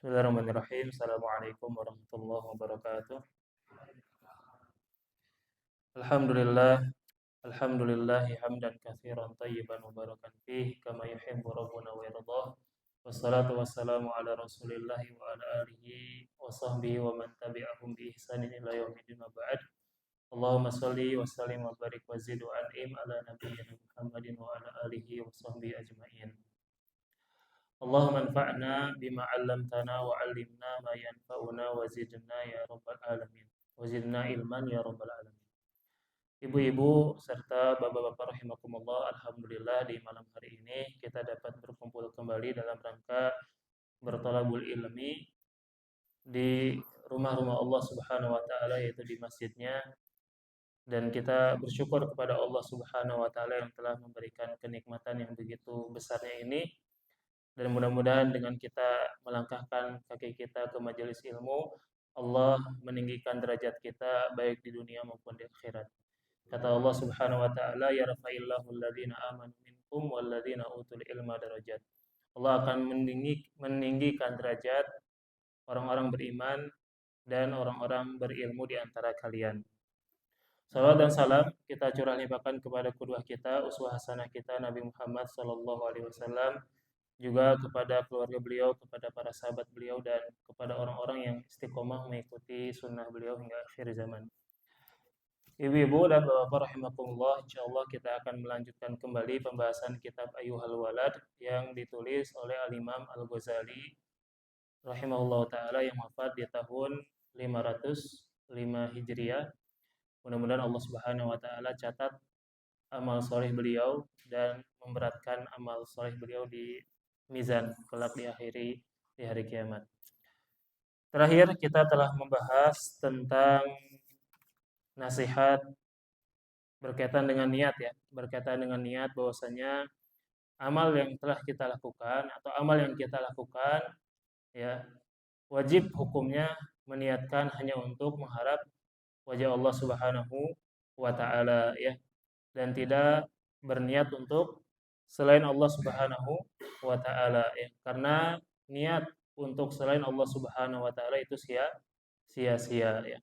Bismillahirrahmanirrahim. Assalamualaikum warahmatullahi wabarakatuh. Alhamdulillah, alhamdulillahi hamdan katsiran tayyiban mubarakan fih kama yuhibbu rabbuna wa yardah. Wassalatu wassalamu ala Rasulillah wa ala alihi wa sahbihi wa man tabi'ahum bi ihsanin ila yaumil wa ba'd. Allahumma shalli wa sallim wa barik wa zid wa an'im ala nabiyyina Muhammadin wa ala alihi wa sahbihi ajma'in. Allahumma anfa'na bima 'allamtana wa 'allimna ma yanfa'una wa zidna ya rabbal alamin. Wa zidna ilman ya rabbal alamin. Ibu-ibu serta bapak-bapak rahimakumullah, alhamdulillah di malam hari ini kita dapat berkumpul kembali dalam rangka bertolabul ilmi di rumah-rumah Allah Subhanahu wa taala, yaitu di masjidnya, dan kita bersyukur kepada Allah Subhanahu wa taala yang telah memberikan kenikmatan yang begitu besarnya ini. Dan mudah-mudahan dengan kita melangkahkan kaki kita ke majelis ilmu, Allah meninggikan derajat kita baik di dunia maupun di akhirat. Kata Allah Subhanahu wa taala, "Yarfa'illahu alladziina aamanu minkum walladziina utul ilma darajat." Allah akan meninggikan derajat orang-orang beriman dan orang-orang berilmu di antara kalian. Salawat dan salam kita curah limpahkan kepada qudwah kita, uswah hasanah kita, Nabi Muhammad sallallahu alaihi wasallam, juga kepada keluarga beliau, kepada para sahabat beliau, dan kepada orang-orang yang istiqomah mengikuti sunnah beliau hingga akhir zaman. Ibu-ibu dan bapak rahimakumullah, insyaallah kita akan melanjutkan kembali pembahasan kitab Ayyuhal Walad yang ditulis oleh Al-Imam Al-Ghazali rahimahullah ta'ala yang wafat di tahun 505 Hijriah. Mudah-mudahan Allah Subhanahu wa ta'ala catat amal soleh beliau dan memberatkan amal soleh beliau di mizan kelak di hari kiamat. Terakhir kita telah membahas tentang nasihat berkaitan dengan niat, ya, berkaitan dengan niat bahwasanya amal yang telah kita lakukan atau amal yang kita lakukan, ya, wajib hukumnya meniatkan hanya untuk mengharap wajah Allah Subhanahu wa taala, ya, dan tidak berniat untuk selain Allah Subhanahu wa taala, ya. Karena niat untuk selain Allah Subhanahu wa taala itu sia-sia, ya.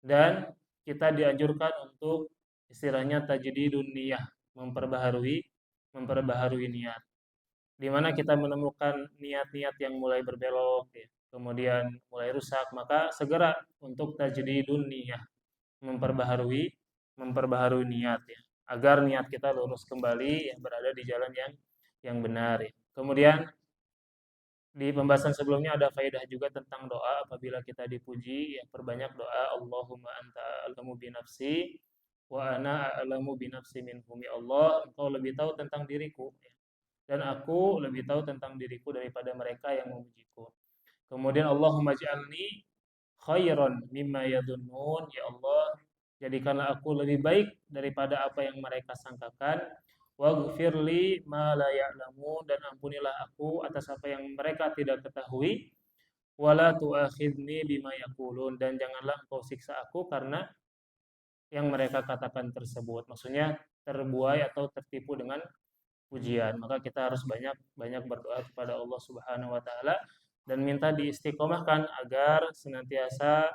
Dan kita dianjurkan untuk istilahnya tajdidun niyah, memperbaharui niat. Di mana kita menemukan niat-niat yang mulai berbelok, ya, kemudian mulai rusak, maka segera untuk tajdidun niyah, memperbaharui niat, ya, agar niat kita lurus kembali, ya, berada di jalan yang benar, ya. Kemudian di pembahasan sebelumnya ada faedah juga tentang doa apabila kita dipuji, ya, perbanyak doa. Allahumma anta a'lamu bi nafsi wa ana a'lamu bi nafsi minhum. Ya Allah, Engkau lebih tahu tentang diriku, ya, dan aku lebih tahu tentang diriku daripada mereka yang memujiku. Kemudian Allahumma ij'alni khairan mimma yadunnun. Ya Allah, jadikanlah aku lebih baik daripada apa yang mereka sangkakan. Waghfirli ma la ya'lamun, dan ampunilah aku atas apa yang mereka tidak ketahui. Wala tu'akhidni bima yaqulun, dan janganlah Engkau siksa aku karena yang mereka katakan tersebut. Maksudnya terbuai atau tertipu dengan pujian. Maka kita harus banyak berdoa kepada Allah Subhanahu wa taala dan minta diistiqomahkan agar senantiasa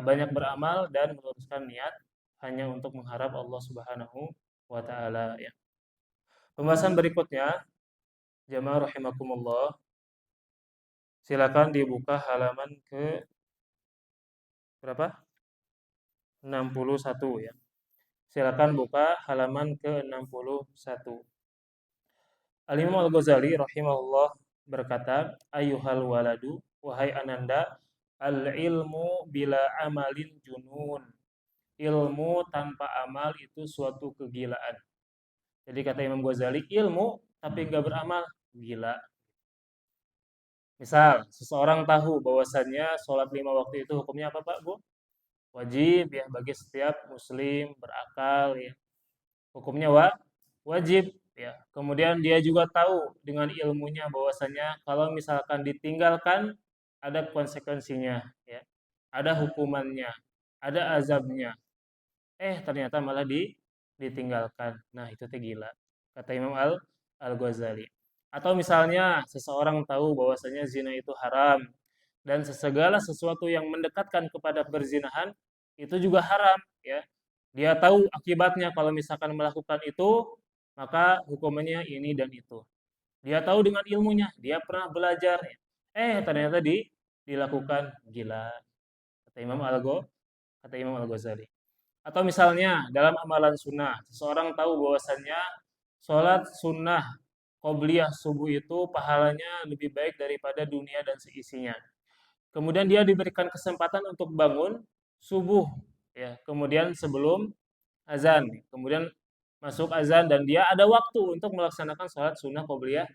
banyak beramal dan meluruskan niat hanya untuk mengharap Allah Subhanahu wa taala, ya. Pembahasan berikutnya, jamaah rahimakumullah, silakan dibuka halaman ke berapa? 61, ya. Silakan buka halaman ke 61. Al-Imam Al-Ghazali rahimahullah berkata, "Ayyuhal waladu, wahai ananda, al-ilmu bila amalin junun." Ilmu tanpa amal itu suatu kegilaan. Jadi kata Imam Ghazali, ilmu tapi nggak beramal, gila. Misal, seseorang tahu bahwasannya sholat 5 waktu itu hukumnya apa, Pak, Bu? Wajib, ya, bagi setiap muslim berakal, ya. Hukumnya wajib, ya. Kemudian dia juga tahu dengan ilmunya bahwasannya kalau misalkan ditinggalkan ada konsekuensinya, ya. Ada hukumannya, ada azabnya. Ternyata malah ditinggalkan. Nah, itu teh gila. Kata Imam Al-Ghazali. Atau misalnya seseorang tahu bahwasanya zina itu haram dan segala sesuatu yang mendekatkan kepada perzinahan itu juga haram, ya. Dia tahu akibatnya kalau misalkan melakukan itu, maka hukumannya ini dan itu. Dia tahu dengan ilmunya, dia pernah belajar. Ternyata dilakukan, gila, kata Imam kata Imam Al-Ghazali. Atau misalnya dalam amalan sunnah, seseorang tahu bahwasannya sholat sunnah qobliyah subuh itu pahalanya lebih baik daripada dunia dan seisinya. Kemudian dia diberikan kesempatan untuk bangun subuh, ya. Kemudian sebelum azan, kemudian masuk azan dan dia ada waktu untuk melaksanakan sholat sunnah qobliyah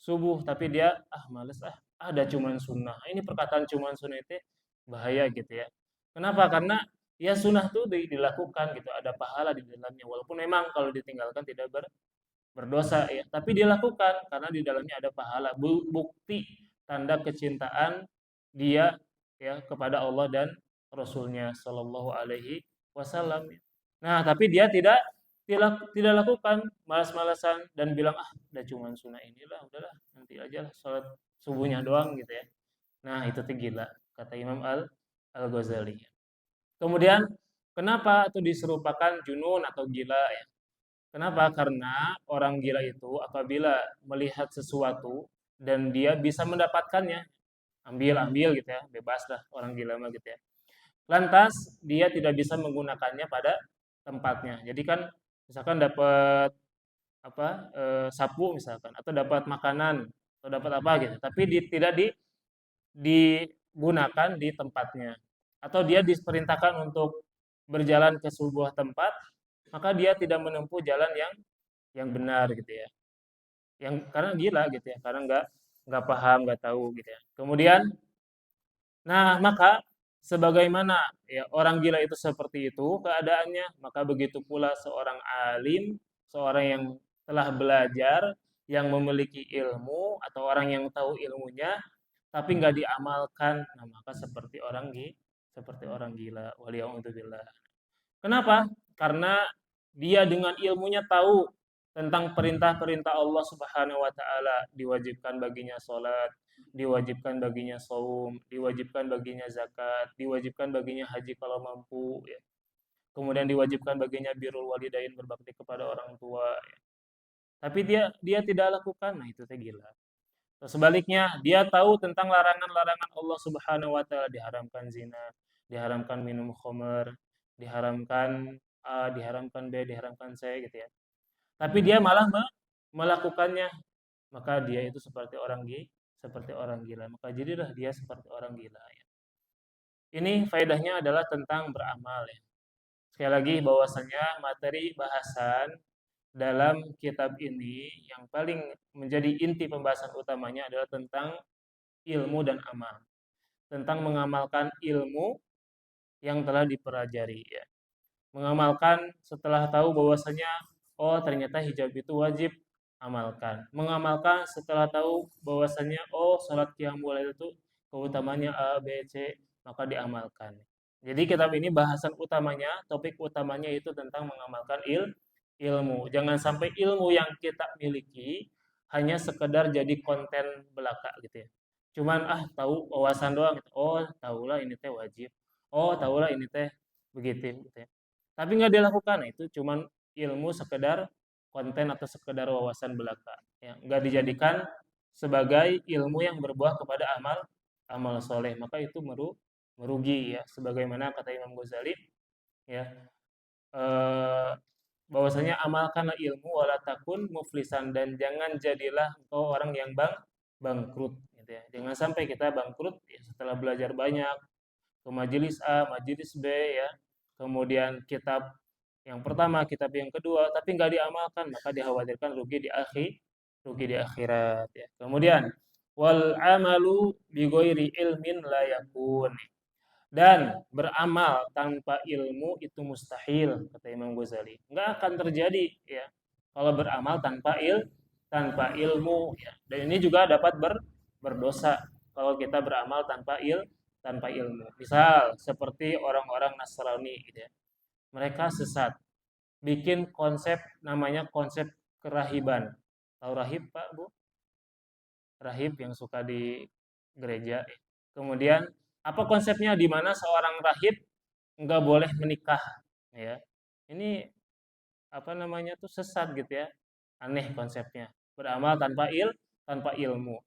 subuh, tapi dia males ada cuman sunnah. Ini perkataan cuman sunnah itu bahaya gitu ya. Kenapa? Karena ya sunnah tuh dilakukan gitu, ada pahala di dalamnya walaupun memang kalau ditinggalkan tidak berdosa ya, tapi dia lakukan karena di dalamnya ada pahala, bukti tanda kecintaan dia ya kepada Allah dan Rasulnya Shallallahu Alaihi Wasallam. Nah, tapi dia tidak lakukan, malas-malasan dan bilang udah cuman sunnah inilah, udahlah nanti aja lah sholat subuhnya doang gitu ya. Nah, itu tuh gila, kata Imam Al Ghazali. Kemudian kenapa itu diserupakan junun atau gila ya? Kenapa? Karena orang gila itu apabila melihat sesuatu dan dia bisa mendapatkannya, ambil gitu ya, bebas lah orang gila mah gitu ya. Lantas dia tidak bisa menggunakannya pada tempatnya. Jadi kan misalkan dapat sapu misalkan atau dapat makanan atau dapat apa gitu, tapi tidak digunakan di tempatnya. Atau dia diperintahkan untuk berjalan ke sebuah tempat, maka dia tidak menempuh jalan yang benar gitu ya. Yang karena gila gitu ya, karena nggak paham, nggak tahu gitu ya. Kemudian, nah maka sebagaimana ya orang gila itu seperti itu keadaannya, maka begitu pula seorang alim, seorang yang telah belajar, yang memiliki ilmu atau orang yang tahu ilmunya, tapi nggak diamalkan, nah maka seperti orang gila. Waliyahumdulillah. Kenapa? Karena dia dengan ilmunya tahu tentang perintah-perintah Allah Subhanahu wa taala, diwajibkan baginya salat, diwajibkan baginya saum, diwajibkan baginya zakat, diwajibkan baginya haji kalau mampu ya. Kemudian diwajibkan baginya birrul walidain, berbakti kepada orang tua ya. Tapi dia tidak lakukan, nah itu teh gila. Terus sebaliknya, dia tahu tentang larangan-larangan Allah Subhanahu wa taala, diharamkan zina, diharamkan minum khamr, diharamkan A, diharamkan B, diharamkan C gitu ya. Tapi dia malah melakukannya, maka dia itu seperti orang gila. Maka jadilah dia seperti orang gila ya. Ini faedahnya adalah tentang beramal ya. Sekali lagi bahwasanya materi bahasan dalam kitab ini yang paling menjadi inti pembahasan utamanya adalah tentang ilmu dan amal. Tentang mengamalkan ilmu yang telah dipelajari ya. Mengamalkan setelah tahu bahwasanya oh ternyata hijab itu wajib, amalkan. Mengamalkan setelah tahu bahwasanya oh salat qiyamul lail itu keutamanya A, B, C, maka diamalkan. Jadi kitab ini bahasan utamanya, topik utamanya itu tentang mengamalkan ilmu. Jangan sampai ilmu yang kita miliki hanya sekedar jadi konten belaka gitu ya. Cuman tahu wawasan doang gitu. Oh, tahulah ini teh wajib. Oh, tahulah ini teh begitu gitu ya. Tapi nggak dilakukan, nah itu cuman ilmu sekedar konten atau sekedar wawasan belaka. Ya, nggak dijadikan sebagai ilmu yang berbuah kepada amal soleh, maka itu merugi ya. Sebagaimana kata Imam Ghazali, ya eh, bahwasanya amalkanlah ilmu wala takun muflisan, dan jangan jadilah engkau orang yang bangkrut gitu ya. Jangan sampai kita bangkrut ya, setelah belajar banyak ke majelis A, majelis B ya. Kemudian kitab yang pertama, kitab yang kedua, tapi nggak diamalkan, maka dikhawatirkan rugi di akhirat ya. Kemudian wal amalu bi ghairi ilmin la yakun. Dan beramal tanpa ilmu itu mustahil, kata Imam Ghazali. Nggak akan terjadi ya kalau beramal tanpa ilmu ya. Dan ini juga dapat berdosa kalau kita beramal tanpa ilmu. Misal seperti orang-orang Nasrani gitu ya. Mereka sesat, bikin konsep namanya konsep kerahiban. Tahu rahib, Pak, Bu? rahib yang suka di gereja. Kemudian apa konsepnya di mana seorang rahib nggak boleh menikah, ya. Ini apa namanya tuh sesat gitu ya. Aneh konsepnya. Beramal tanpa ilmu.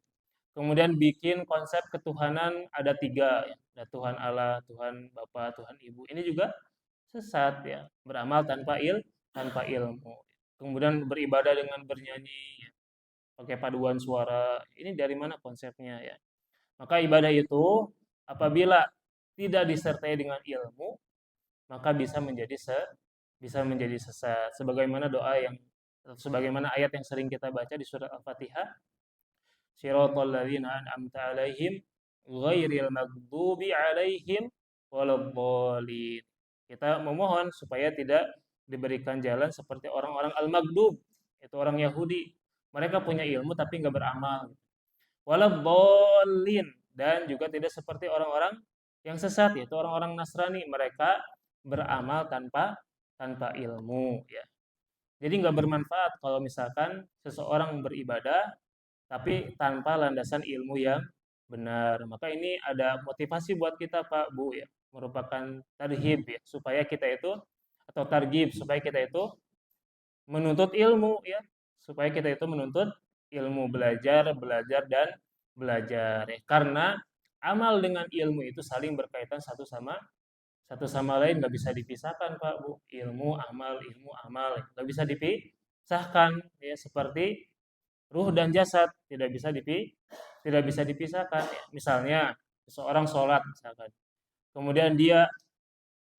Kemudian bikin konsep ketuhanan ada tiga, ya. Ada Tuhan Allah, Tuhan Bapa, Tuhan Ibu. Ini juga sesat ya. Beramal tanpa ilmu. Kemudian beribadah dengan bernyanyi, ya, pakai paduan suara. Ini dari mana konsepnya ya? Maka ibadah itu apabila tidak disertai dengan ilmu, maka bisa menjadi sesat. Sebagaimana ayat yang sering kita baca di surat Al-Fatihah, Shiratal ladzina an'amta 'alaihim ghairil maghdubi 'alaihim waladdallin. Kita memohon supaya tidak diberikan jalan seperti orang-orang al-maghdub, itu orang Yahudi. Mereka punya ilmu tapi nggak beramal. Waladdallin, dan juga tidak seperti orang-orang yang sesat, yaitu orang-orang Nasrani. Mereka beramal tanpa ilmu ya. Jadi nggak bermanfaat kalau misalkan seseorang beribadah tapi tanpa landasan ilmu yang benar. Maka ini ada motivasi buat kita Pak Bu ya, merupakan tarhib ya, supaya kita itu atau targib supaya kita itu menuntut ilmu ya, supaya kita itu menuntut ilmu, belajar, belajar dan belajar ya. Karena amal dengan ilmu itu saling berkaitan satu sama lain, nggak bisa dipisahkan Pak Bu. Ilmu amal nggak bisa dipisahkan ya, seperti ruh dan jasad tidak bisa dipisahkan ya. Misalnya seseorang sholat misalkan, kemudian dia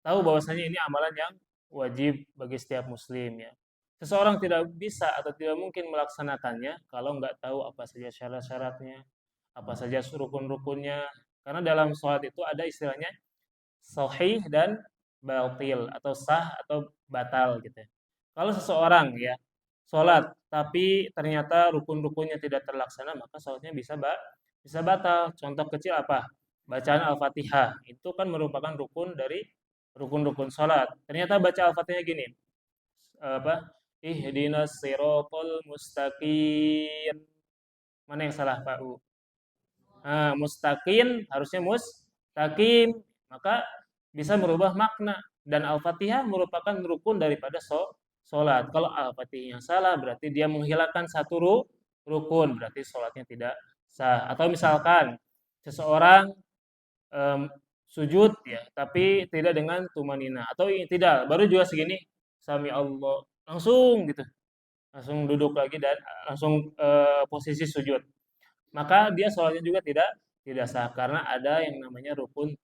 tahu bahwasanya ini amalan yang wajib bagi setiap muslim ya. Seseorang tidak bisa atau tidak mungkin melaksanakannya kalau nggak tahu apa saja syarat-syaratnya, apa saja rukun-rukunnya. Karena dalam sholat itu ada istilahnya sahih dan batil, atau sah atau batal gitu ya. Kalau seseorang ya sholat tapi ternyata rukun-rukunnya tidak terlaksana, maka sholatnya bisa batal. Contoh kecil apa? Bacaan Al-Fatihah itu kan merupakan rukun dari rukun-rukun sholat. Ternyata baca Al-Fatihah gini, apa? Ihdinas siratal mustaqim. Mana yang salah Pak U? Nah, mustaqim harusnya mustaqim. Maka bisa merubah makna, dan Al-Fatihah merupakan rukun daripada sholat. Kalau Al-Fatihah yang salah berarti dia menghilangkan satu rukun, berarti sholatnya tidak sah. Atau misalkan seseorang em, sujud ya, tapi tidak dengan tumanina, atau tidak, baru juga segini sami Allah langsung gitu, langsung duduk lagi dan langsung posisi sujud, maka dia sholatnya juga tidak sah, karena ada yang namanya rukun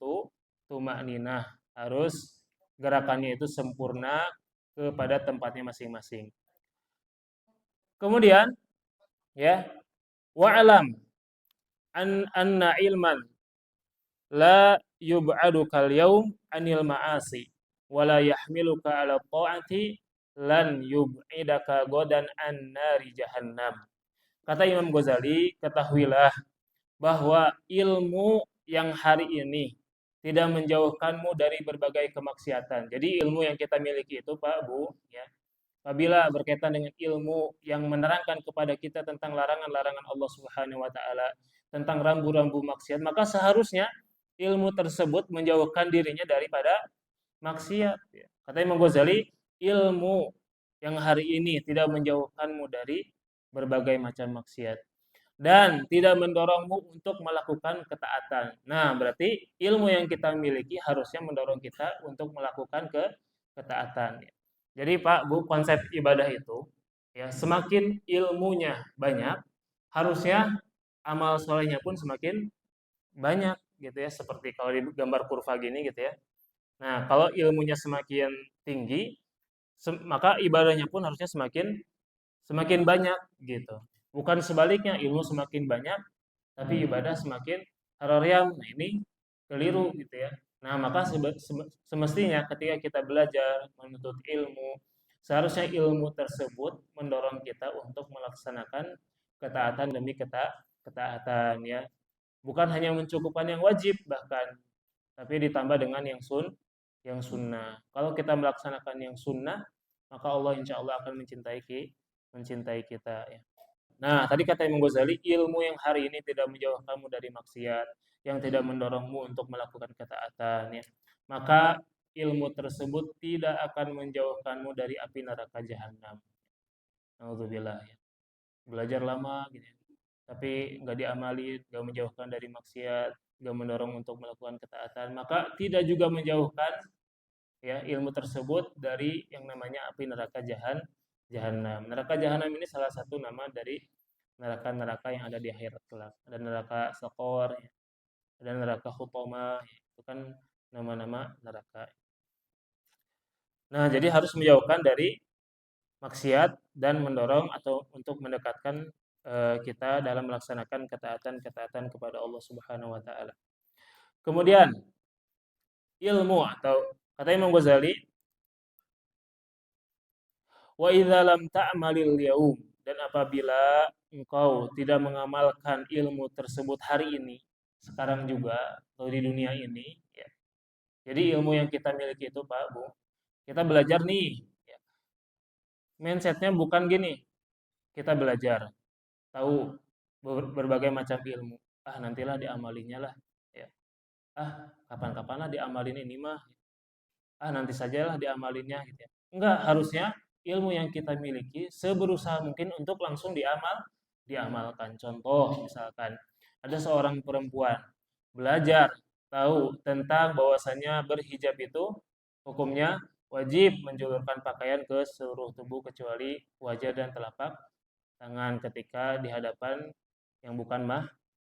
tumakninah, harus gerakannya itu sempurna kepada tempatnya masing-masing. Kemudian ya, wa'lam anna ilman la yub'adu kal yaum anil ma'asi wa la yahmiluka ala ta'ati lan yub'idaka godan an nari jahannam. Kata Imam Ghazali, ketahuilah bahwa ilmu yang hari ini tidak menjauhkanmu dari berbagai kemaksiatan. Jadi ilmu yang kita miliki itu Pak Bu ya, apabila berkaitan dengan ilmu yang menerangkan kepada kita tentang larangan-larangan Allah Subhanahu wa taala, tentang rambu-rambu maksiat, maka seharusnya ilmu tersebut menjauhkan dirinya daripada maksiat ya. Kata Imam Ghazali, ilmu yang hari ini tidak menjauhkanmu dari berbagai macam maksiat dan tidak mendorongmu untuk melakukan ketaatan. Nah, berarti ilmu yang kita miliki harusnya mendorong kita untuk melakukan ketaatan. Jadi Pak, Bu, konsep ibadah itu ya, semakin ilmunya banyak, harusnya amal solehnya pun semakin banyak gitu ya, seperti kalau di gambar kurva gini gitu ya. Nah, kalau ilmunya semakin tinggi, maka ibadahnya pun harusnya semakin semakin banyak gitu. Bukan sebaliknya, ilmu semakin banyak tapi ibadah semakin haroryam. Nah, ini keliru gitu ya. Nah, maka semestinya ketika kita belajar menuntut ilmu, seharusnya ilmu tersebut mendorong kita untuk melaksanakan ketaatan demi ketaatan ya. Bukan hanya mencukupkan yang wajib bahkan, tapi ditambah dengan yang sunnah. Kalau kita melaksanakan yang sunnah, maka Allah insya Allah akan mencintai kita ya. Nah, tadi kata Imam Ghazali, ilmu yang hari ini tidak menjauhkan kamu dari maksiat, yang tidak mendorongmu untuk melakukan ketaatan, ya. Maka ilmu tersebut tidak akan menjauhkanmu dari api neraka jahanam. Nauzubillah, ya. Belajar lama gitu, ya. Tapi nggak diamalin, nggak menjauhkan dari maksiat, nggak mendorong untuk melakukan ketaatan, maka tidak juga menjauhkan, ya, ilmu tersebut dari yang namanya api neraka jahanam. Neraka jahanam ini salah satu nama dari neraka-neraka yang ada di akhirat kelak. Ada neraka Sakor, ya. Ada neraka Hutama, ya. Itu kan nama-nama neraka. Nah, jadi harus menjauhkan dari maksiat dan mendorong atau untuk mendekatkan kita dalam melaksanakan ketaatan-ketaatan kepada Allah Subhanahu wa taala. Kemudian ilmu atau kata Imam Ghazali, wa idza lam ta'malil yaum, dan apabila engkau tidak mengamalkan ilmu tersebut hari ini, sekarang juga atau di dunia ini, ya. Jadi ilmu yang kita miliki itu Pak Bu, kita belajar nih, ya. Mindsetnya bukan gini, kita belajar tahu berbagai macam ilmu. Ah, nantilah diamalinya lah, ya. Ah, kapan-kapan lah diamalin ini mah. Ah, nanti sajalah diamalinnya gitu, ya. Enggak, harusnya ilmu yang kita miliki seberusaha mungkin untuk langsung diamalkan. Contoh misalkan ada seorang perempuan belajar tahu tentang bahwasannya berhijab itu hukumnya wajib menjulurkan pakaian ke seluruh tubuh kecuali wajah dan telapak tangan ketika di hadapan yang bukan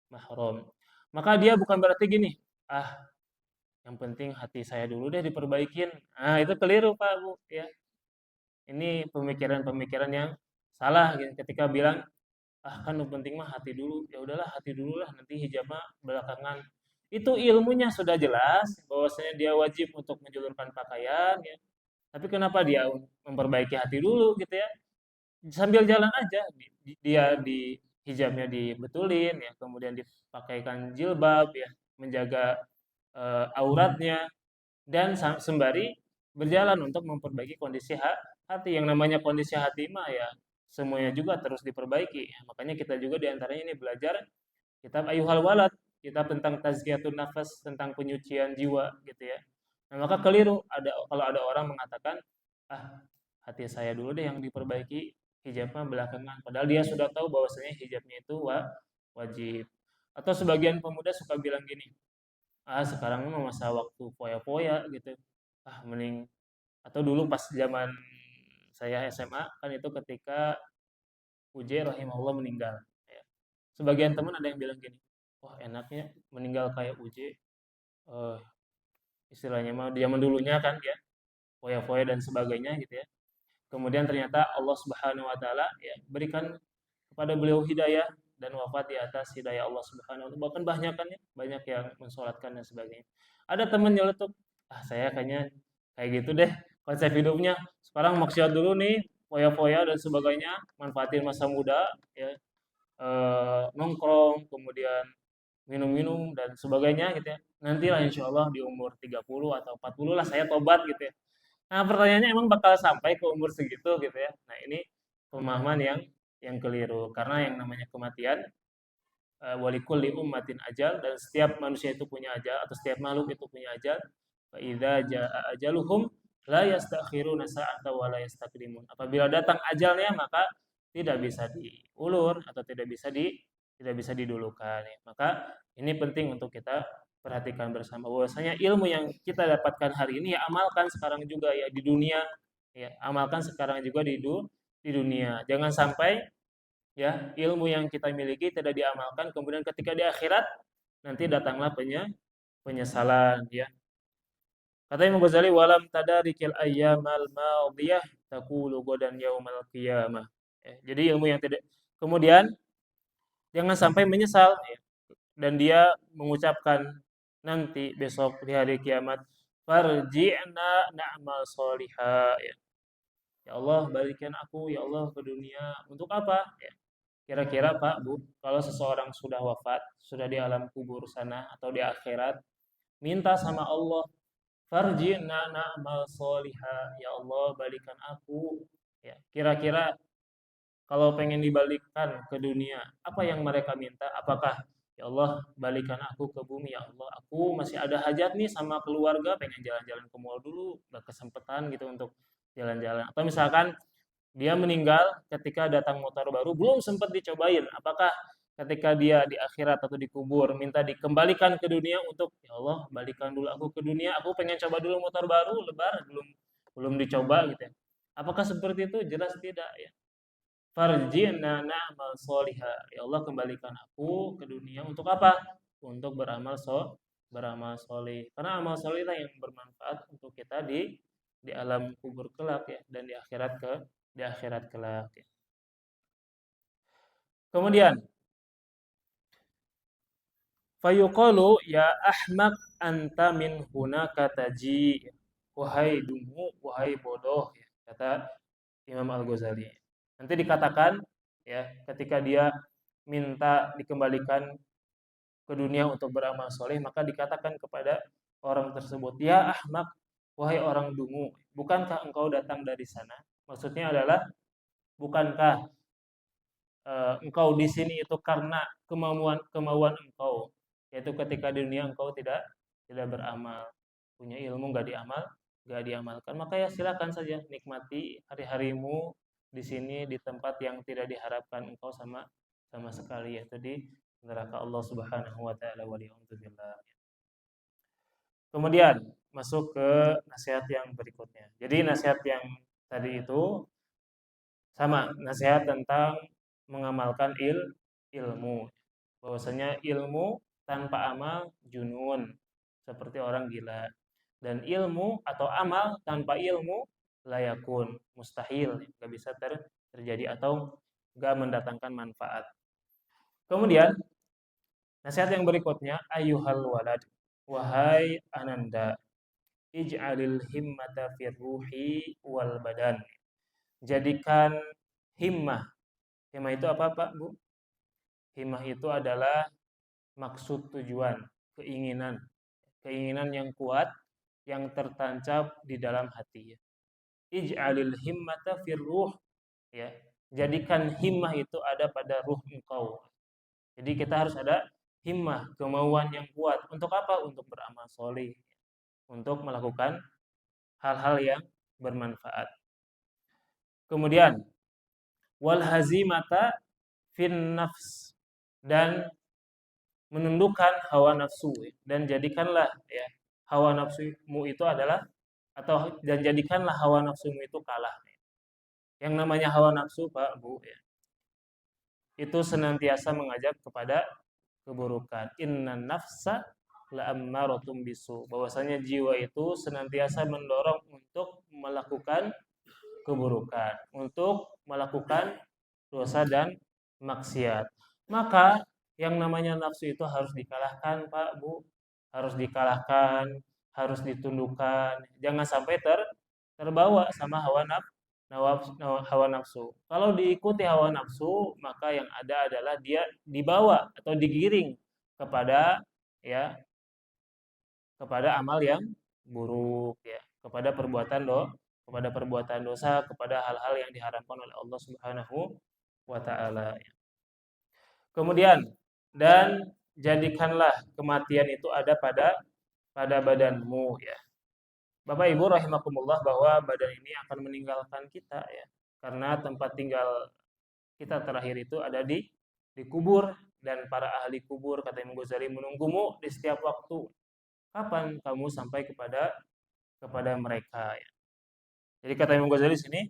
mahram. Maka dia bukan berarti gini, ah, yang penting hati saya dulu deh diperbaikin. Ah, itu keliru Pak Bu, ya. Ini pemikiran-pemikiran yang salah gitu. Ketika bilang, ah kan yang penting mah hati dulu. Ya udahlah hati dulu lah, nanti hijab mah belakangan. Itu ilmunya sudah jelas bahwasanya dia wajib untuk menjulurkan pakaian, ya. Tapi kenapa dia memperbaiki hati dulu gitu, ya? Sambil jalan aja dia di hijabnya dibetulin, ya, kemudian dipakaikan jilbab, ya, menjaga auratnya, dan sembari berjalan untuk memperbaiki kondisi hati. Yang namanya kondisi hati mah ya semuanya juga terus diperbaiki. Makanya kita juga diantaranya ini belajar kitab Ayyuhal Walad, kitab tentang tazkiyatun nafas, tentang penyucian jiwa gitu, ya. Nah, maka keliru kalau ada orang mengatakan, ah, hati saya dulu deh yang diperbaiki, hijabnya belakangan. Padahal dia sudah tahu bahwasanya hijabnya itu wajib. Atau sebagian pemuda suka bilang gini, ah sekarang mah masa waktu foya-foya gitu, ah mending, atau dulu pas zaman saya SMA kan itu ketika UJ rahimahullah meninggal, ya. Sebagian teman ada yang bilang gini, wah enaknya meninggal kayak UJ, eh, istilahnya mah zaman dulunya kan, ya, foya-foya dan sebagainya gitu, ya. Kemudian ternyata Allah Subhanahu wa taala, ya, berikan kepada beliau hidayah dan wafat di atas hidayah Allah Subhanahu wa taala. Bahkan banyak kan, ya, banyak yang mensolatkan dan sebagainya. Ada teman nyeletuk, ah saya kayaknya kayak gitu deh konsep hidupnya. Sekarang maksiat dulu nih, foya-foya dan sebagainya, manfaatin masa muda, ya, nongkrong, kemudian minum-minum dan sebagainya gitu, ya. Nantilah insya Allah di umur 30 atau 40 lah saya tobat gitu, ya. Nah, pertanyaannya emang bakal sampai ke umur segitu gitu, ya. Nah, ini pemahaman yang keliru karena yang namanya kematian, walikulli ummatin ajal, dan setiap manusia itu punya ajal atau setiap makhluk itu punya ajal. Fa idza jaa ajaluhum la yastakhiruna sa'atan wa la yastaqdimun. Apabila datang ajalnya maka tidak bisa diulur atau tidak bisa didulukan, ya. Maka ini penting untuk kita perhatikan bersama bahwasanya ilmu yang kita dapatkan hari ini ya amalkan sekarang juga, ya, di dunia, ya, amalkan sekarang juga di dunia. Jangan sampai, ya, ilmu yang kita miliki tidak diamalkan kemudian ketika di akhirat nanti datanglah penyesalan, ya. Kata Imam Ghazali, walam tadarikil ayyamal madiyah taqulu godan yaumal qiyamah. Ya, jadi ilmu yang tidak, kemudian jangan sampai menyesal, ya, dan dia mengucapkan nanti besok di hari kiamat, farji'na na'mal solihah, ya. Ya Allah, balikan aku ya Allah ke dunia untuk apa, ya. Kira-kira Pak Bu, kalau seseorang sudah wafat, sudah di alam kubur sana atau di akhirat, minta sama Allah, farji'na na'mal solihah, ya Allah balikan aku, ya. Kira-kira kalau pengen dibalikkan ke dunia, apa yang mereka minta? Apakah ya Allah balikan aku ke bumi ya Allah, aku masih ada hajat nih sama keluarga, pengen jalan-jalan ke mall dulu, gak kesempatan gitu untuk jalan-jalan. Atau misalkan dia meninggal ketika datang motor baru, belum sempat dicobain. Apakah ketika dia di akhirat atau dikubur, minta dikembalikan ke dunia untuk, ya Allah, balikan dulu aku ke dunia, aku pengen coba dulu motor baru, lebar, belum belum dicoba gitu ya. Apakah seperti itu? Jelas tidak ya. Farji'na na'mal solihah. Ya Allah, kembalikan aku ke dunia untuk apa? Untuk beramal soleh. Karena amal soleh lah yang bermanfaat untuk kita di alam kubur kelak ya, dan di akhirat kelak ya. Kemudian fayuqalu ya ahmak anta min hunaka taji. Wahai dungu, wahai bodoh ya, kata Imam Al-Ghazali. Nanti dikatakan ya, ketika dia minta dikembalikan ke dunia untuk beramal soleh, maka dikatakan kepada orang tersebut, ya ahmak, wahai orang dungu, bukankah engkau datang dari sana? Maksudnya adalah, bukankah engkau di sini itu karena kemauan engkau, yaitu ketika di dunia engkau tidak beramal, punya ilmu nggak diamalkan, maka ya silakan saja nikmati hari-harimu di sini di tempat yang tidak diharapkan engkau sama sama sekali, yaitu di neraka Allah Subhanahu wa taala, waliyadzubillah. Kemudian masuk ke nasihat yang berikutnya. Jadi nasihat yang tadi itu sama, nasihat tentang mengamalkan ilmu. Bahwasanya ilmu tanpa amal junun, seperti orang gila. Dan ilmu atau amal tanpa ilmu layakun, mustahil, nggak bisa terjadi atau nggak mendatangkan manfaat. Kemudian nasihat yang berikutnya, ayuhal walad, wahai ananda, ij'alil himmata fir ruhi wal badan. Jadikan himmah. Himmah itu apa, Pak, Bu? Himmah itu adalah maksud, tujuan, keinginan. Keinginan yang kuat yang tertancap di dalam hati ya. Ij'alil himmata fir ruh ya. Jadikan himmah itu ada pada ruh engkau. Jadi kita harus ada himmah, kemauan yang kuat. Untuk apa? Untuk beramal soleh, untuk melakukan hal-hal yang bermanfaat. Kemudian wal hazimata fin nafs, dan menundukkan hawa nafsu, dan jadikanlah ya hawa nafsumu itu adalah, atau dan jadikanlah hawa nafsumu itu kalah. Yang namanya hawa nafsu, Pak, Bu ya, itu senantiasa mengajak kepada keburukan. Innan nafsa la'ammaratun bisu. Bahwasanya jiwa itu senantiasa mendorong untuk melakukan keburukan, untuk melakukan dosa dan maksiat. Maka yang namanya nafsu itu harus dikalahkan, Pak, Bu. Harus dikalahkan, harus ditundukkan. Jangan sampai terbawa sama hawa nafsu. Kalau diikuti hawa nafsu, maka yang ada adalah dia dibawa atau digiring kepada ya kepada amal yang buruk ya, kepada perbuatan dosa, kepada hal-hal yang diharamkan oleh Allah Subhanahu wa taala. Kemudian, dan jadikanlah kematian itu ada pada badanmu ya. Bapak Ibu rahimakumullah, bahwa badan ini akan meninggalkan kita ya. Karena tempat tinggal kita terakhir itu ada di kubur, dan para ahli kubur, kata Imam Ghazali, menunggumu di setiap waktu. Kapan kamu sampai kepada mereka ya. Jadi kata Imam Ghazali sini,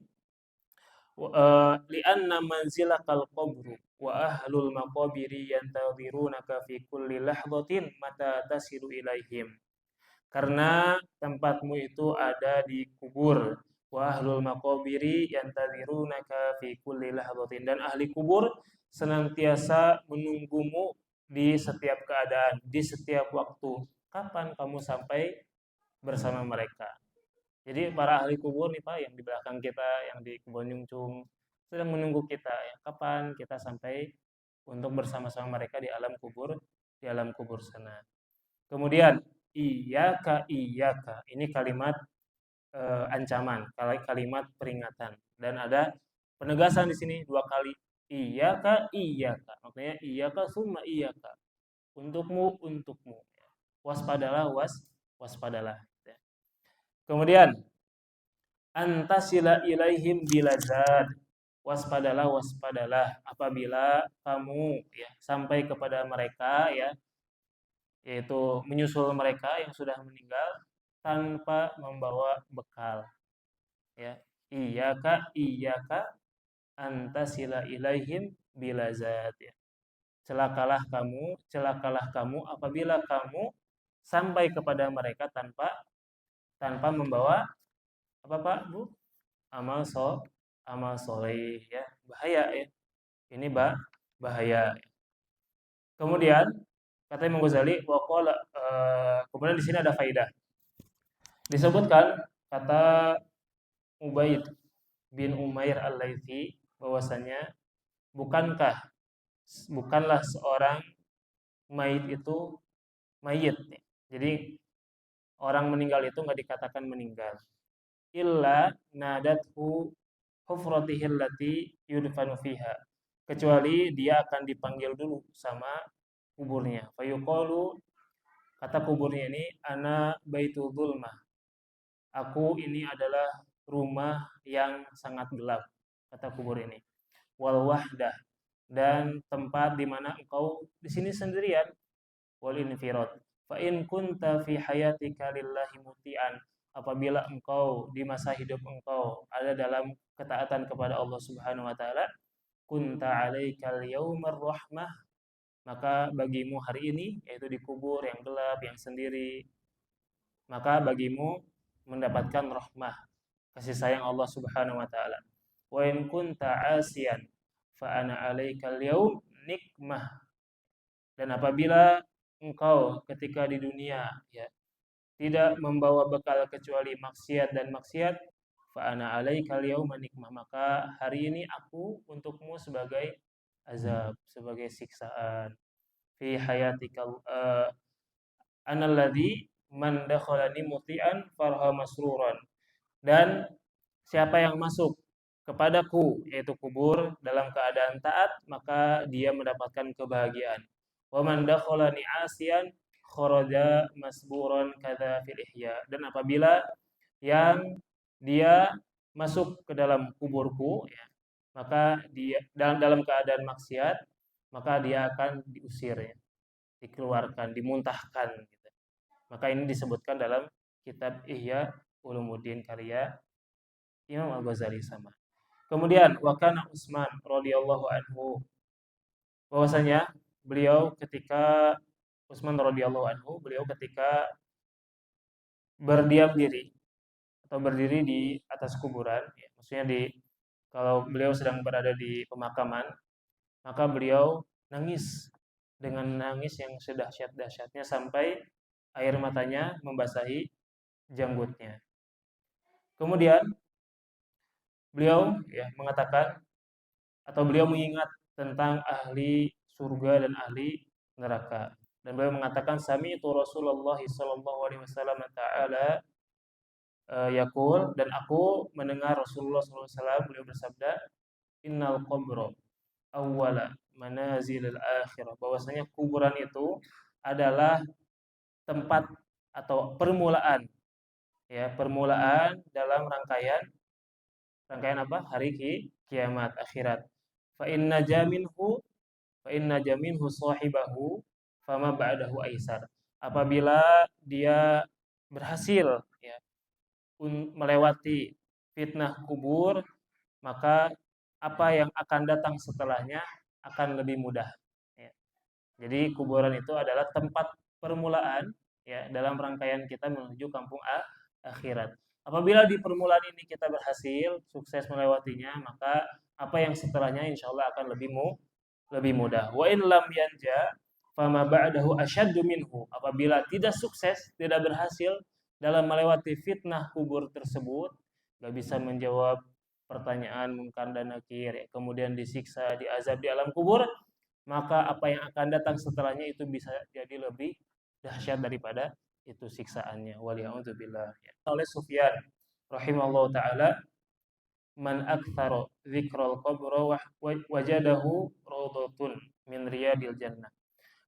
li'anna manzilakal qabru wa ahlul maqabiri yantadhirunaka fi kulli lahzatin mata tasilu ilaihim. Karena tempatmu itu ada di kubur. Wa ahlul maqabiri yantadhirunaka fi kulli lahzatin, dan ahli kubur senantiasa menunggumu di setiap keadaan, di setiap waktu. Kapan kamu sampai bersama mereka? Jadi para ahli kubur nih, Pak, yang di belakang kita, yang di Kebon Yungcung, sedang menunggu kita ya. Kapan kita sampai untuk bersama-sama mereka di alam kubur sana. Kemudian iyyaka ini kalimat ancaman, kalimat peringatan, dan ada Penegasan di sini 2 kali. Iyyaka, iyyaka. Maknanya iyyaka summa iyyaka. Untukmu, untukmu. Waspadalah, waspadalah. Ya. Kemudian antasila ilaihim bilazad. Waspadalah, waspadalah apabila kamu ya sampai kepada mereka ya, yaitu menyusul mereka yang sudah meninggal tanpa membawa bekal ya. Iyyaka, iyyaka antasila ilaihim bilazad ya. Celakalah kamu apabila kamu sampai kepada mereka tanpa tanpa membawa apa Pak Bu? Amal amal soleh ya. Bahaya ya. Ini bahaya. Kemudian kata Imam Ghazali waqala kemudian di sini ada faidah. Disebutkan kata Ubaid bin Umair Al-Laitsi bahwasanya bukankah bukanlah seorang mayit itu mayit. Jadi orang meninggal itu nggak dikatakan meninggal. Illa nadathu hufratihi allati yudfanu fiha. Kecuali dia akan dipanggil dulu sama kuburnya. Fayuqalu kata kuburnya ini ana baitul dzulmah. Aku ini adalah rumah yang sangat gelap kata kubur ini. Wal wahdah dan tempat di mana engkau di sini sendirian. Wal infirad. Fa in kunta fi hayatika lillahi muti'an. Apabila engkau di masa hidup engkau ada dalam ketaatan kepada Allah Subhanahu wa taala, kunta alaikal yaumar rahmah, maka bagimu hari ini yaitu di kubur yang gelap yang sendiri, maka bagimu mendapatkan rahmah, kasih sayang Allah Subhanahu wa taala. Wa in kunta asian fa ana alaikal yaum nikmah. Dan apabila engkau ketika di dunia ya tidak membawa bekal kecuali maksiat dan maksiat, fa ana alaikal yauma nikmah, maka hari ini aku untukmu sebagai azab, sebagai siksaan. Fi hayatikal analladzi man dakhalani muti'an farha masruran. Dan siapa yang masuk kepadaku yaitu kubur dalam keadaan taat maka dia mendapatkan kebahagiaan. Wa man dakhalani asian kharaja masburan kadza fil ihya. Dan apabila yang dia masuk ke dalam kuburku ya, maka dia dalam keadaan maksiat maka dia akan diusir ya, dikeluarkan, dimuntahkan gitu. Maka ini disebutkan dalam kitab Ihya Ulumuddin karya Imam Al-Ghazali sama. Kemudian wakana Utsman radhiyallahu anhu, bahwasanya beliau ketika Utsman radhiyallahu anhu, beliau ketika berdiam diri atau berdiri di atas kuburan, ya, maksudnya kalau beliau sedang berada di pemakaman, maka beliau nangis dengan nangis yang sedahsyat-dahsyatnya sampai air matanya membasahi janggutnya. Kemudian beliau ya mengatakan atau beliau mengingat tentang ahli surga dan ahli neraka. Dan beliau mengatakan sami itu Rasulullah sallallahu alaihi wasallam taala yaqul, dan aku mendengar Rasulullah sallallahu alaihi wasallam beliau bersabda innal qabra awwala manazilil akhirah, bahwasanya kuburan itu adalah tempat atau permulaan ya, permulaan dalam rangkaian rangkaian apa? Hari kiamat akhirat. Fa inna jaminhu fa inna jaminhu sahibahu fama ba'dahu aisar. Apabila dia berhasil ya melewati fitnah kubur, maka apa yang akan datang setelahnya akan lebih mudah ya. Jadi kuburan itu adalah tempat permulaan ya dalam rangkaian kita menuju kampung akhirat. Apabila di permulaan ini kita berhasil sukses melewatinya, maka apa yang setelahnya insya Allah akan lebih mudah. Wa in lam yanja fama ba'dahu asyaddu minhu. Apabila tidak sukses, tidak berhasil dalam melewati fitnah kubur tersebut, nggak bisa menjawab pertanyaan mungkar dan nakir, ya, kemudian disiksa, diazab di alam kubur, maka apa yang akan datang setelahnya itu bisa jadi lebih dahsyat daripada itu siksaannya. Waliya'udzubillah. Oleh Sufyan rahimahullah taala man aktsara dzikral qabra wajadahu rawdatun min riyadil jannah.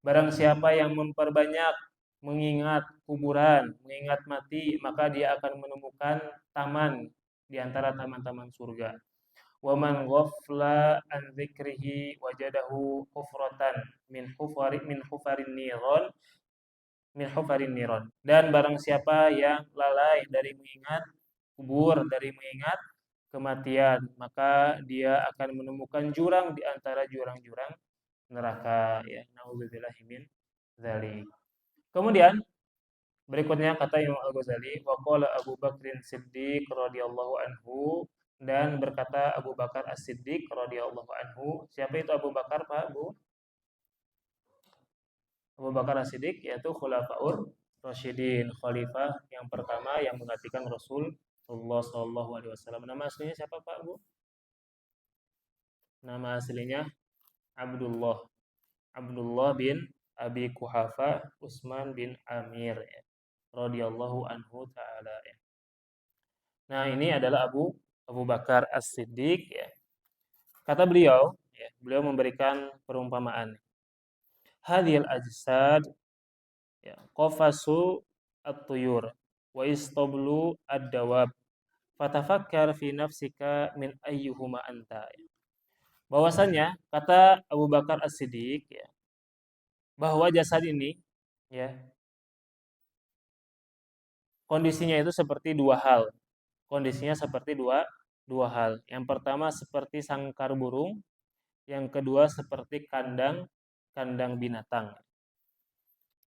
Barang siapa yang memperbanyak mengingat kuburan, mengingat mati, maka dia akan menemukan taman di antara taman-taman surga. Wa man ghafla an dzikrihi wajadahu hufratan min hufarin niran min hufarin niran. Dan barang siapa yang lalai dari mengingat kubur, dari mengingat kematian, maka dia akan menemukan jurang di antara jurang-jurang neraka, ya. Nauzubillahi min dzalik. Kemudian berikutnya kata Imam Al-Ghazali, wa qala Abu Bakrin Siddiq radhiyallahu anhu, dan berkata Abu Bakar As-Siddiq radhiyallahu anhu. Siapa itu Abu Bakar, Pak, Bu? Abu Bakar As-Siddiq yaitu Khulafaur Rasyidin, khalifah yang pertama yang menggantikan Rasulullah Shallallahu alaihi wasallam. Nama aslinya siapa, Pak, Bu? Nama aslinya Abdullah. Abdullah bin Abi Kuhafa Utsman bin Amir, ya, radhiyallahu anhu taala, ya. Nah, ini adalah Abu Bakar As-Siddiq, ya. Kata beliau, ya, beliau memberikan perumpamaan. Hadhil ajsad, ya, qafasu at-tuyur wa istablu ad-dawab. Fatafakkar fi nafsika min ayyuhuma anta. Bahwasanya kata Abu Bakar As-Siddiq, ya, bahwa jasad ini, ya, kondisinya itu seperti dua hal. Kondisinya seperti dua hal. Yang pertama seperti sangkar burung, yang kedua seperti kandang binatang.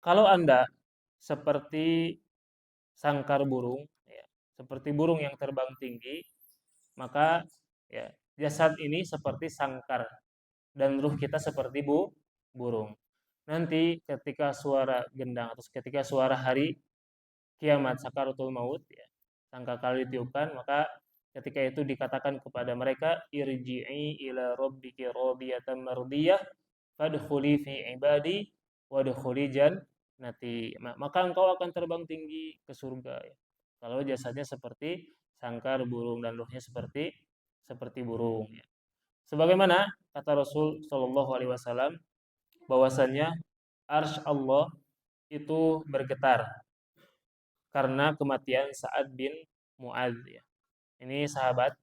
Kalau Anda seperti sangkar burung, ya, seperti burung yang terbang tinggi, maka, ya, jasad ini seperti sangkar dan ruh kita seperti burung. Nanti ketika suara gendang atau ketika suara hari kiamat, sakaratul maut, ya, sangkakala ditiupkan, maka ketika itu dikatakan kepada mereka, irji'i ila rabbiki radiyatan mardiyah fadkhuli fi ibadi wadkhuli jannati. Maka engkau akan terbang tinggi ke surga, ya. Kalau jasadnya seperti sangkar burung dan ruhnya seperti burung, ya. Sebagaimana kata Rasul Shallallahu alaihi wasallam bahwasannya arsy Allah itu bergetar karena kematian Sa'ad bin Mu'adz, ya. Ini sahabat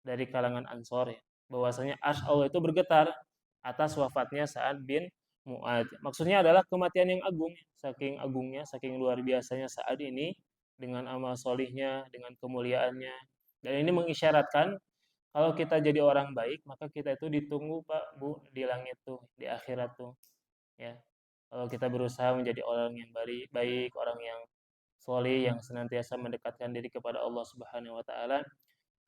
dari kalangan Ansor, ya. Bahwasanya arsy Allah itu bergetar atas wafatnya Sa'ad bin Mu'adz. Maksudnya adalah kematian yang agung, saking agungnya, saking luar biasanya Sa'ad ini dengan amal solihnya, dengan kemuliaannya. Dan ini mengisyaratkan kalau kita jadi orang baik, maka kita itu ditunggu, Pak, Bu, di langit tuh, di akhirat tuh, ya. Kalau kita berusaha menjadi orang yang baik, orang yang soleh, yang senantiasa mendekatkan diri kepada Allah Subhanahu wa taala,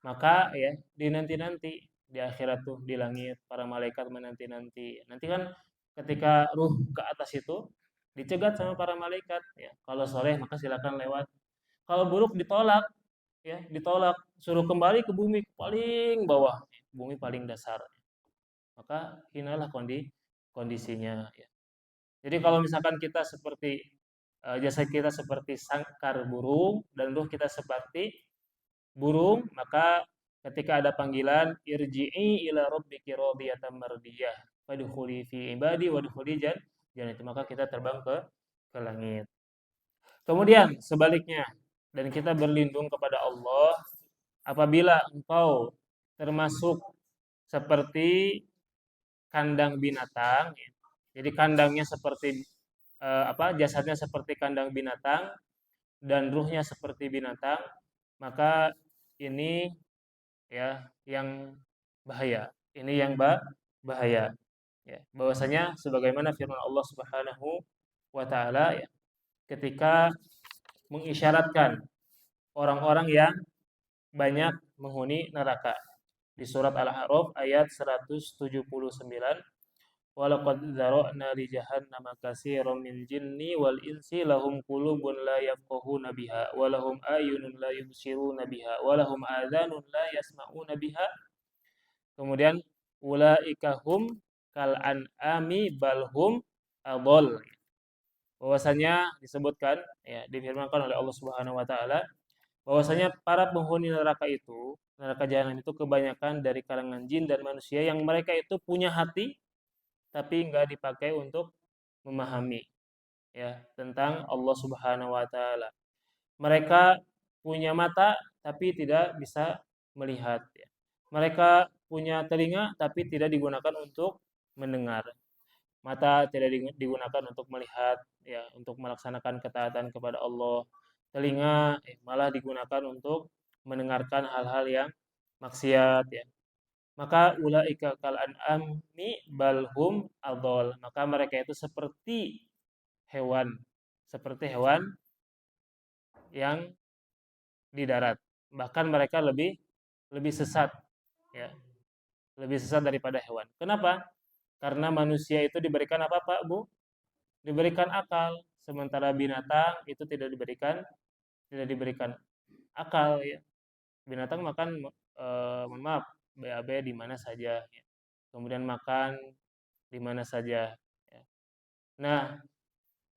maka, ya, di nanti-nanti di akhirat tuh, di langit para malaikat menanti-nanti. Nanti kan ketika ruh ke atas itu dicegat sama para malaikat, ya. Kalau soleh maka silakan lewat. Kalau buruk ditolak, ya, ditolak, suruh kembali ke bumi paling bawah, bumi paling dasar. Maka inilah kondisinya, ya. Jadi kalau misalkan kita seperti jasad kita seperti sangkar burung dan ruh kita seperti burung, maka ketika ada panggilan irji'i ila rabbiki radiyatan mardiyah fadkhuli fi ibadi wadkhuli jannati, maka kita terbang ke langit. Kemudian sebaliknya, dan kita berlindung kepada Allah apabila engkau termasuk seperti kandang binatang, ya. Jadi kandangnya seperti jasadnya seperti kandang binatang dan ruhnya seperti binatang, maka ini, ya, yang bahaya. Ini yang bahaya, ya. Bahwasanya sebagaimana firman Allah Subhanahu wa taala, ya, ketika mengisyaratkan orang-orang yang banyak menghuni neraka di surat Al-A'raf ayat 179. Walaqad dzara'na li jahannama katsiran min jinni wal insi lahum qulubun la yafqahuna biha wa lahum a'yunun la yubsiruna biha wa lahum adhanun la yasma'una biha. Kemudian ulaika hum kal an'ami bal hum adall. Bahwasanya disebutkan, ya, difirmankan oleh Allah Subhanahu wa taala bahwasanya para penghuni neraka jahanam itu kebanyakan dari kalangan jin dan manusia yang mereka itu punya hati tapi nggak dipakai untuk memahami ya tentang Allah Subhanahu wa taala. Mereka punya mata tapi tidak bisa melihat ya. Mereka punya telinga tapi tidak digunakan untuk mendengar. Mata tidak digunakan untuk melihat ya, untuk melaksanakan ketaatan kepada Allah. Telinga malah digunakan untuk mendengarkan hal-hal yang maksiat ya. Maka ulaika kal an'ami balhum adol. Maka mereka itu hewan, seperti hewan yang di darat. Bahkan mereka lebih lebih sesat ya, lebih sesat daripada hewan. Kenapa? Karena manusia itu diberikan apa, Pak, Bu? Diberikan akal, sementara binatang itu tidak diberikan akal ya. Binatang makan mohon maaf, BAB di mana saja ya. Kemudian makan di mana saja ya. Nah,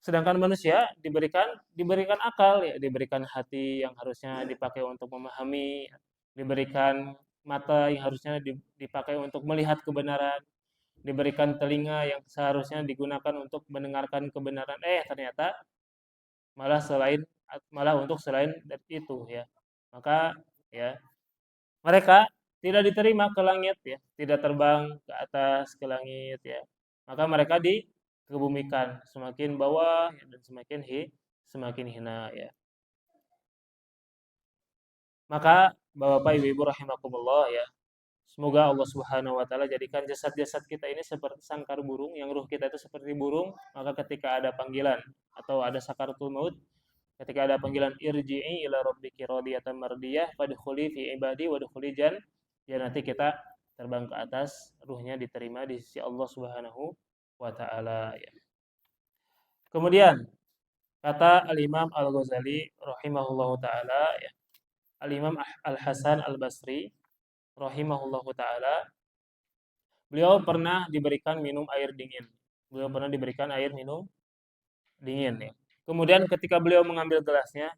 sedangkan manusia diberikan akal ya, diberikan hati yang harusnya dipakai untuk memahami, diberikan mata yang harusnya dipakai untuk melihat kebenaran, diberikan telinga yang seharusnya digunakan untuk mendengarkan kebenaran. Ternyata malah untuk selain dari itu ya. Maka ya, mereka tidak diterima ke langit ya, tidak terbang ke atas ke langit ya. Maka mereka dikebumikan semakin bawah ya, dan semakin hina ya. Maka Bapak Ibu rahimakumullah ya, semoga Allah Subhanahu wa taala jadikan jasad-jasad kita ini seperti sangkar burung, yang ruh kita itu seperti burung, maka ketika ada panggilan atau ada sakaratul maut, ketika ada panggilan irji'i ila rabbiki radiyatan mardiyah fadkhuli fi ibadi wadkhuli ya nanti kita terbang ke atas, ruhnya diterima di sisi Allah Subhanahu wa taala ya. Kemudian kata Al-Imam Al-Ghazali rahimahullahu taala ya, Al-Imam Al-Hasan Al-Basri rahimahullahu taala, beliau pernah diberikan minum air dingin. Beliau pernah diberikan air minum dingin ya. Kemudian ketika beliau mengambil gelasnya,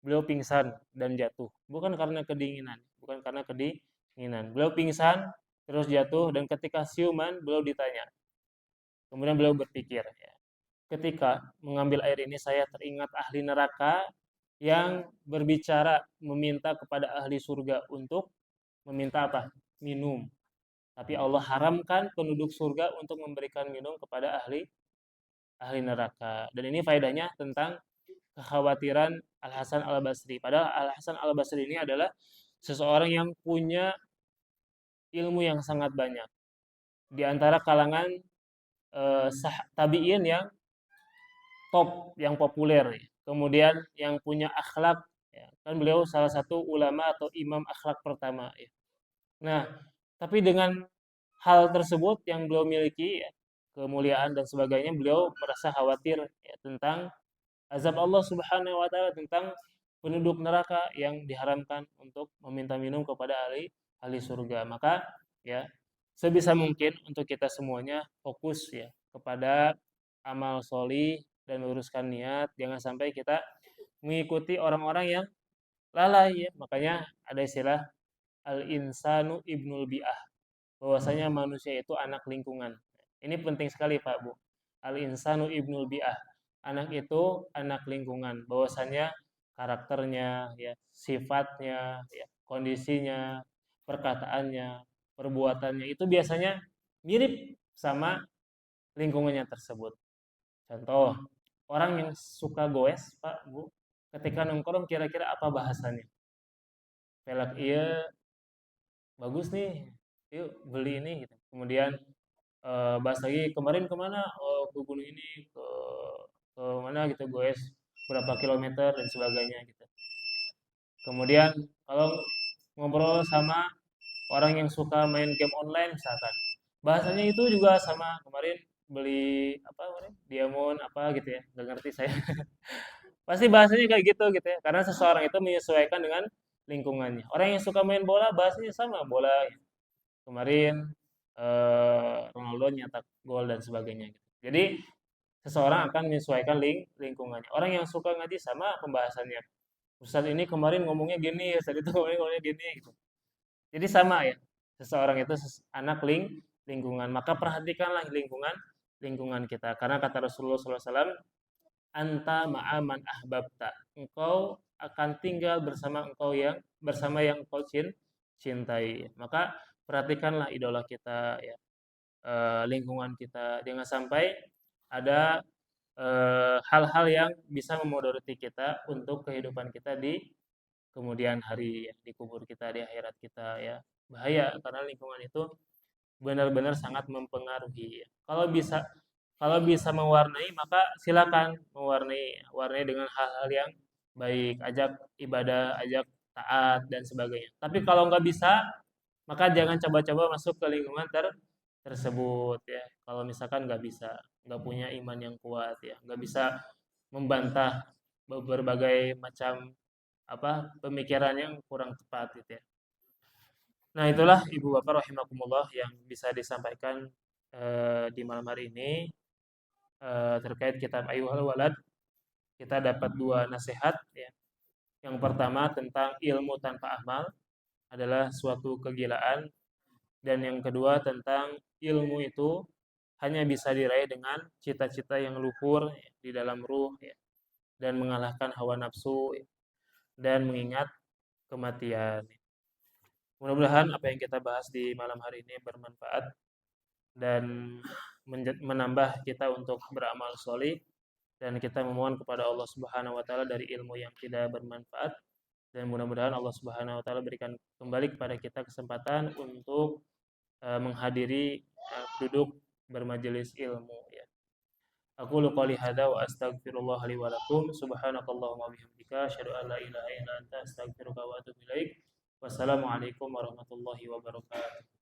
beliau pingsan dan jatuh. Bukan karena kedinginan, bukan karena kedinginan. Beliau pingsan terus jatuh dan ketika siuman beliau ditanya. Kemudian beliau berpikir, ya, ketika mengambil air ini saya teringat ahli neraka yang berbicara meminta kepada ahli surga untuk meminta apa? Minum. Tapi Allah haramkan penduduk surga untuk memberikan minum kepada ahli neraka. Dan ini faedahnya tentang kekhawatiran Al-Hasan Al-Basri. Padahal Al-Hasan Al-Basri ini adalah seseorang yang punya ilmu yang sangat banyak. Di antara kalangan tabi'in yang top, yang populer. Kemudian yang punya akhlak. Ya. Kan beliau salah satu ulama atau imam akhlak pertama. Ya. Nah, tapi dengan hal tersebut yang beliau miliki, ya, kemuliaan dan sebagainya, beliau merasa khawatir ya, tentang azab Allah Subhanahu wa taala, tentang penduduk neraka yang diharamkan untuk meminta minum kepada ahli surga. Maka ya, sebisa mungkin untuk kita semuanya fokus ya kepada amal soli dan luruskan niat, jangan sampai kita mengikuti orang-orang yang lalai ya. Makanya ada istilah al-insanu ibnul bi'ah, bahwasanya manusia itu anak lingkungan. Ini penting sekali Pak Bu. Al-insanu ibnul bi'ah. Anak itu anak lingkungan, bahwasanya karakternya, ya, sifatnya, ya, kondisinya, perkataannya, perbuatannya itu biasanya mirip sama lingkungannya tersebut. Contoh, orang yang suka goes, Pak, Bu, ketika nongkrong kira-kira apa bahasanya? Pelak iya, bagus nih, yuk beli ini gitu. Kemudian bahas lagi kemarin kemana? Oh, ke gunung ini, ke mana gitu, goes berapa kilometer dan sebagainya gitu. Kemudian kalau ngobrol sama orang yang suka main game online misalkan, bahasanya itu juga sama. Kemarin beli apa kemarin? Diamond apa gitu ya, nggak ngerti saya. Pasti bahasanya kayak gitu ya. Karena seseorang itu menyesuaikan dengan lingkungannya. Orang yang suka main bola bahasanya sama, bola. Kemarin Ronaldo nyetak gol dan sebagainya gitu. Jadi seseorang akan menyesuaikan lingkungannya. Orang yang suka ngaji sama pembahasannya. Ustaz ini kemarin ngomongnya gini, Ustaz itu kemarin ngomongnya gini gitu. Jadi sama ya. Seseorang itu anak lingkungan. Maka perhatikanlah lingkungan kita. Karena kata Rasulullah SAW, anta ma'aman ahbabta. Engkau akan tinggal bersama yang engkau cintai. Maka perhatikanlah idola kita ya, lingkungan kita. Jangan sampai ada hal-hal yang bisa memudarati kita untuk kehidupan kita di kemudian hari ya, di kubur kita, di akhirat kita ya. Bahaya karena lingkungan itu benar-benar sangat mempengaruhi. Kalau bisa mewarnai maka silakan warnai dengan hal-hal yang baik, ajak ibadah, ajak taat dan sebagainya. Tapi kalau nggak bisa, maka jangan coba-coba masuk ke lingkungan tersebut ya. Kalau misalkan nggak bisa, nggak punya iman yang kuat ya, nggak bisa membantah berbagai macam pemikiran yang kurang tepat gitu ya. Nah, itulah Ibu Bapak rahimakumullah yang bisa disampaikan di malam hari ini terkait kitab Ayyuhal Walad. Kita dapat dua nasihat ya. Yang pertama tentang ilmu tanpa amal adalah suatu kegilaan, dan yang kedua tentang ilmu itu hanya bisa diraih dengan cita-cita yang luhur ya, di dalam ruh ya, dan mengalahkan hawa nafsu ya, dan mengingat kematian. Mudah-mudahan apa yang kita bahas di malam hari ini bermanfaat dan menambah kita untuk beramal solih, dan kita memohon kepada Allah Subhanahu wa taala dari ilmu yang tidak bermanfaat, dan mudah-mudahan Allah Subhanahu wa taala berikan kembali kepada kita kesempatan untuk menghadiri duduk bermajelis ilmu ya. Aku qouli hadza wa astaghfirullah li wa lakum. Subhanakallahumma wa bihamdika asyhadu an la ilaha illa anta astaghfiruka wa atubu ilaik. Wassalamualaikum warahmatullahi wabarakatuh.